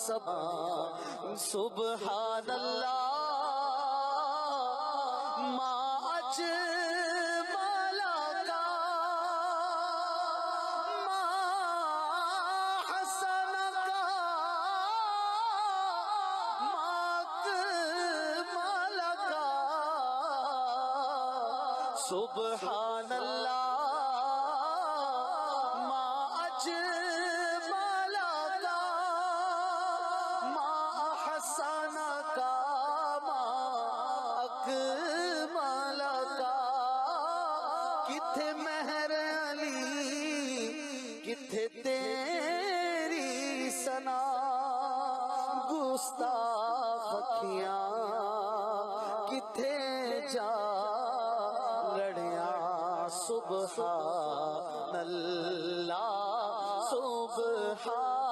سب سبحان اللہ ما اجمل کا ما حسن کا ما اکمل کا سبحان اللہ کتھے تیری ثنا گستاخ اکھیاں کتھے جا لڑیاں سبحان اللہ سبحان